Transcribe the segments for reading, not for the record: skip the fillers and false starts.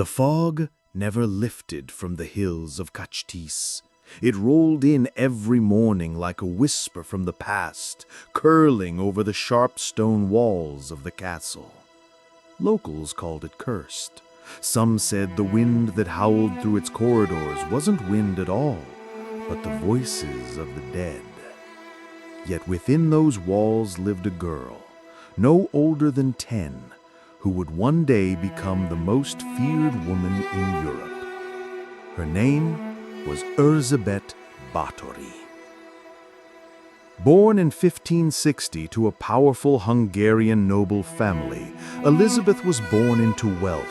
The fog never lifted from the hills of Čachtice. It rolled in every morning like a whisper from the past, curling over the sharp stone walls of the castle. Locals called it cursed. Some said the wind that howled through its corridors wasn't wind at all, but the voices of the dead. Yet within those walls lived a girl, no older than 10, who would one day become the most feared woman in Europe. Her name was Elizabeth Bathory. Born in 1560 to a powerful Hungarian noble family, Elizabeth was born into wealth,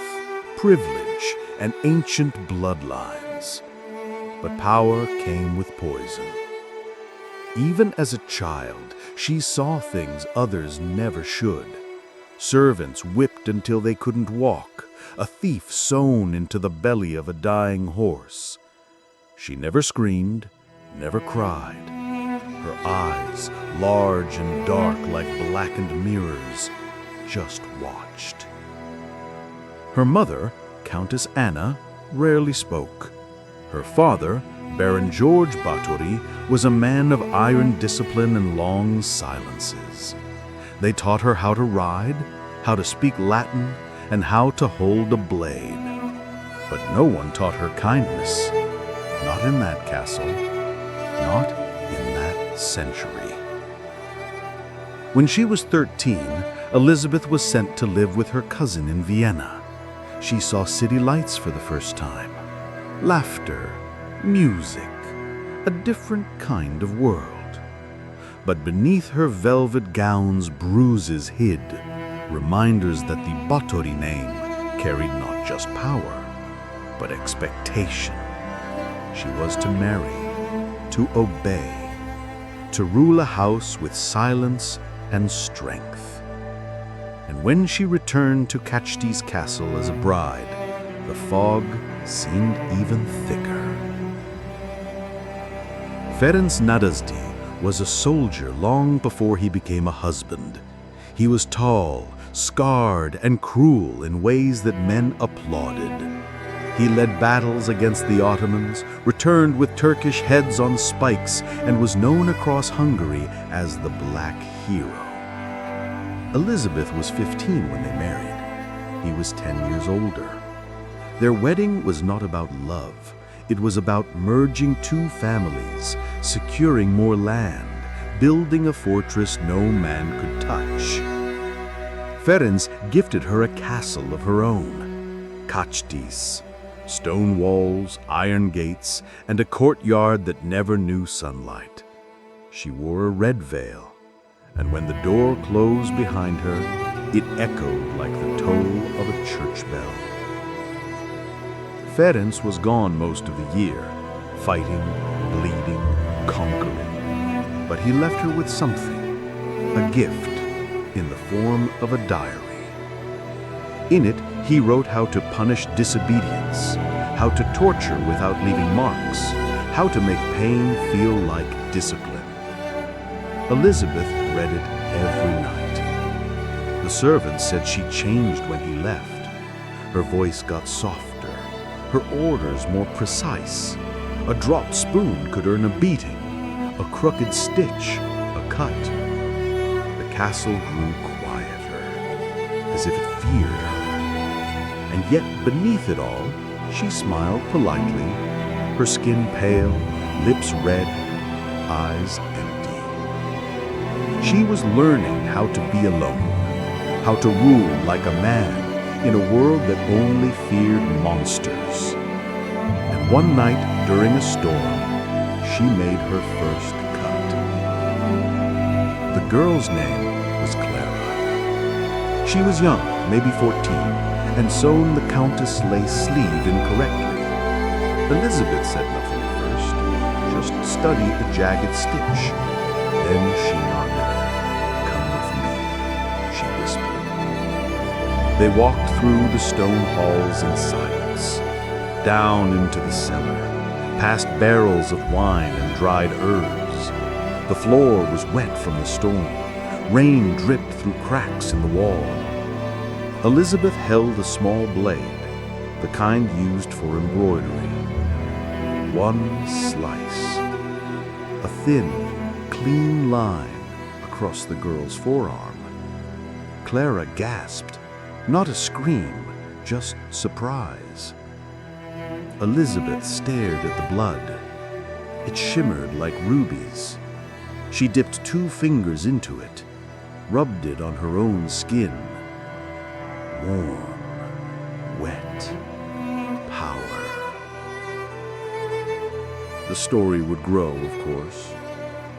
privilege, and ancient bloodlines. But power came with poison. Even as a child, she saw things others never should. Servants whipped until they couldn't walk, a thief sewn into the belly of a dying horse. She never screamed, never cried. Her eyes, large and dark like blackened mirrors, just watched. Her mother, Countess Anna, rarely spoke. Her father, Baron George Bathory, was a man of iron discipline and long silences. They taught her how to ride, how to speak Latin, and how to hold a blade. But no one taught her kindness. Not in that castle, not in that century. When she was 13, Elizabeth was sent to live with her cousin in Vienna. She saw city lights for the first time, laughter, music, a different kind of world. But beneath her velvet gown's bruises hid reminders that the Bathory name carried not just power, but expectation. She was to marry, to obey, to rule a house with silence and strength. And when she returned to Čachtice Castle as a bride, the fog seemed even thicker. Ferenc Nadasdy was a soldier long before he became a husband. He was tall, scarred, and cruel in ways that men applauded. He led battles against the Ottomans, returned with Turkish heads on spikes, and was known across Hungary as the Black Hero. Elizabeth was 15 when they married. He was 10 years older. Their wedding was not about love. It was about merging two families, securing more land, building a fortress no man could touch. Ferenc gifted her a castle of her own, Čachtice, stone walls, iron gates, and a courtyard that never knew sunlight. She wore a red veil, and when the door closed behind her, it echoed like the toll of a church bell. Ferenc was gone most of the year, fighting, bleeding, conquering. But he left her with something, a gift, in the form of a diary. In it, he wrote how to punish disobedience, how to torture without leaving marks, how to make pain feel like discipline. Elizabeth read it every night. The servants said she changed when he left. Her voice got softer, her orders more precise. A dropped spoon could earn a beating, a crooked stitch, a cut. The castle grew quieter, as if it feared her. And yet beneath it all, she smiled politely, her skin pale, lips red, eyes empty. She was learning how to be alone, how to rule like a man in a world that only feared monsters. And one night during a storm, she made her first cut. The girl's name was Clara. She was young, maybe 14, and sewn the Countess lace sleeve incorrectly. Elizabeth said nothing at first, just studied the jagged stitch. Then she nodded. "Come with me," she whispered. They walked through the stone halls in silence, down into the cellar, past barrels of wine and dried herbs. The floor was wet from the storm. Rain dripped through cracks in the wall. Elizabeth held a small blade. the kind used for embroidery. One slice, a thin, clean line across the girl's forearm. Clara gasped, not a scream, just surprise. Elizabeth stared at the blood. It shimmered like rubies. She dipped 2 fingers into it, rubbed it on her own skin. Warm, wet, power. The story would grow, of course.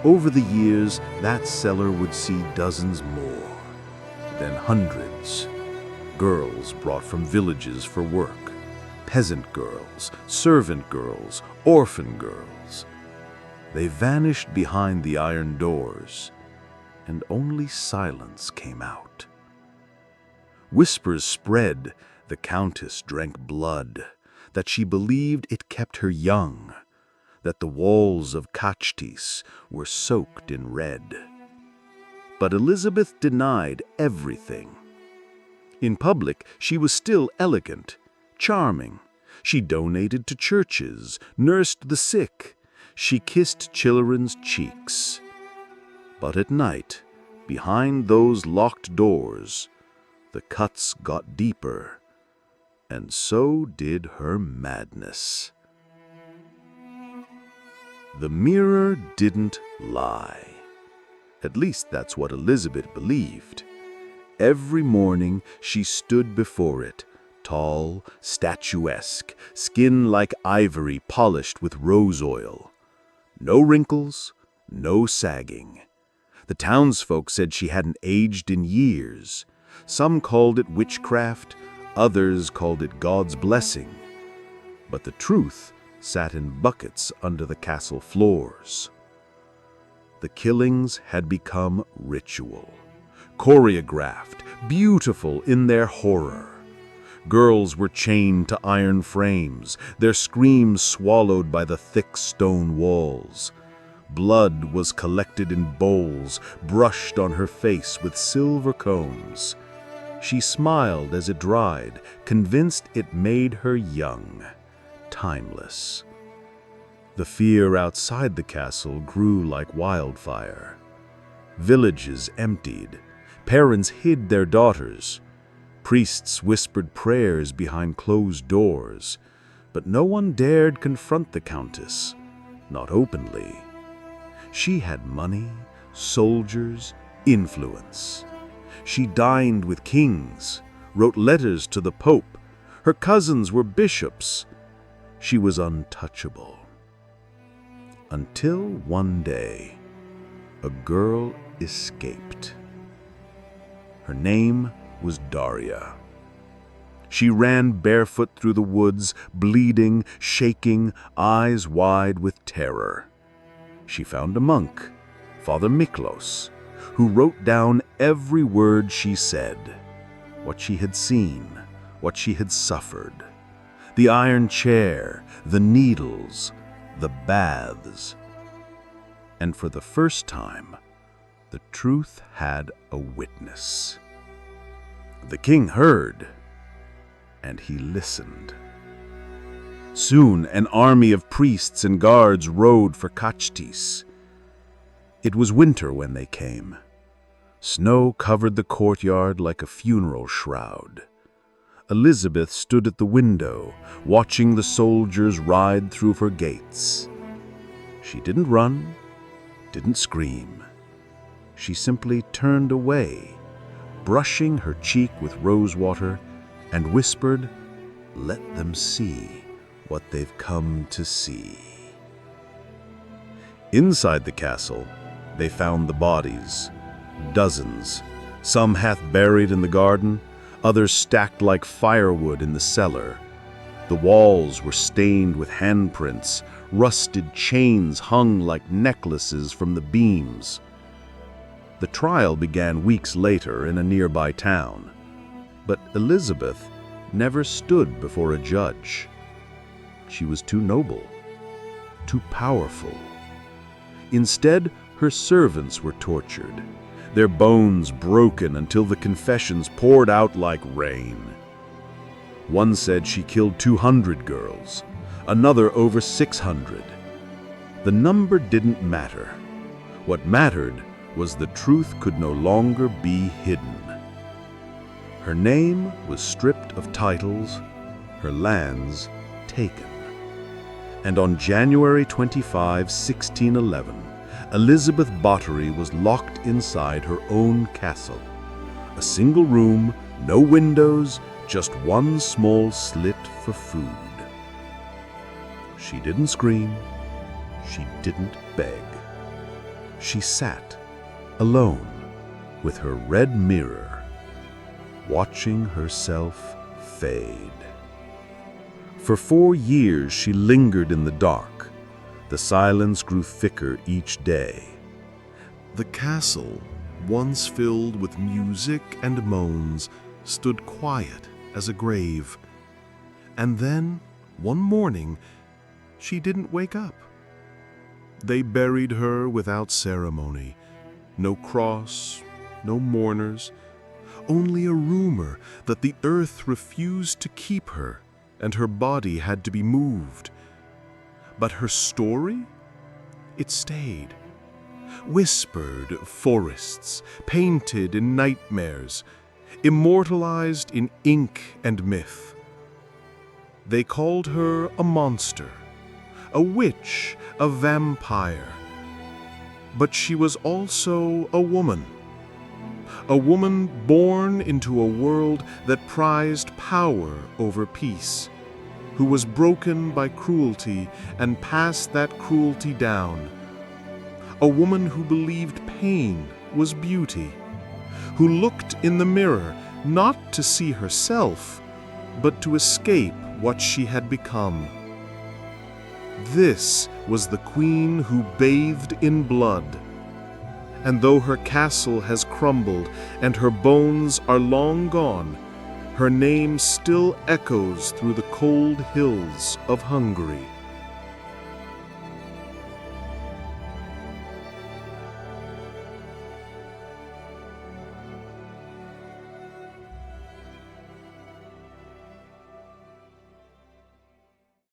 Over the years, that cellar would see dozens more, then hundreds. Girls brought from villages for work. Peasant girls, servant girls, orphan girls. They vanished behind the iron doors, and only silence came out. Whispers spread the Countess drank blood, that she believed it kept her young, that the walls of Čachtice were soaked in red. But Elizabeth denied everything. In public, she was still elegant, charming. She donated to churches, nursed the sick. She kissed children's cheeks. But at night, behind those locked doors, the cuts got deeper, and so did her madness. The mirror didn't lie. At least that's what Elizabeth believed. Every morning she stood before it, tall, statuesque, skin like ivory polished with rose oil. No wrinkles, no sagging. The townsfolk said she hadn't aged in years. Some called it witchcraft, others called it God's blessing. But the truth sat in buckets under the castle floors. The killings had become ritual, choreographed, beautiful in their horror. Girls were chained to iron frames, their screams swallowed by the thick stone walls. Blood was collected in bowls, brushed on her face with silver combs. She smiled as it dried, convinced it made her young, timeless. The fear outside the castle grew like wildfire. Villages emptied. Parents hid their daughters. Priests whispered prayers behind closed doors, but no one dared confront the Countess, not openly. She had money, soldiers, influence. She dined with kings, wrote letters to the Pope. Her cousins were bishops. She was untouchable. Until one day, a girl escaped. Her name was Daria. She ran barefoot through the woods, bleeding, shaking, eyes wide with terror. She found a monk, Father Miklos, who wrote down every word she said, what she had seen, what she had suffered. The iron chair, the needles, the baths. And for the first time, the truth had a witness. The king heard, and he listened. Soon an army of priests and guards rode for Čachtice. It was winter when they came. Snow covered the courtyard like a funeral shroud. Elizabeth stood at the window, watching the soldiers ride through her gates. She didn't run, didn't scream. She simply turned away, brushing her cheek with rose water, and whispered, "Let them see what they've come to see." Inside the castle, they found the bodies, dozens, some half buried in the garden, others stacked like firewood in the cellar. The walls were stained with handprints, rusted chains hung like necklaces from the beams. The trial began weeks later in a nearby town, but Elizabeth never stood before a judge. She was too noble, too powerful. Instead, her servants were tortured, their bones broken until the confessions poured out like rain. One said she killed 200 girls, another over 600. The number didn't matter. What mattered was the truth could no longer be hidden. Her name was stripped of titles, her lands taken. And on January 25, 1611, Elizabeth Bathory was locked inside her own castle. A single room, no windows, just one small slit for food. She didn't scream. She didn't beg. She sat, alone, with her red mirror, watching herself fade. For 4 years she lingered in the dark. The silence grew thicker each day. The castle, once filled with music and moans, stood quiet as a grave. And then, one morning, she didn't wake up. They buried her without ceremony. No cross, no mourners, only a rumor that the earth refused to keep her and her body had to be moved. But her story? It stayed. Whispered forests, painted in nightmares, immortalized in ink and myth. They called her a monster, a witch, a vampire. But she was also a woman born into a world that prized power over peace, who was broken by cruelty and passed that cruelty down. A woman who believed pain was beauty, who looked in the mirror not to see herself, but to escape what she had become. This was the queen who bathed in blood. And though her castle has crumbled and her bones are long gone, her name still echoes through the cold hills of Hungary.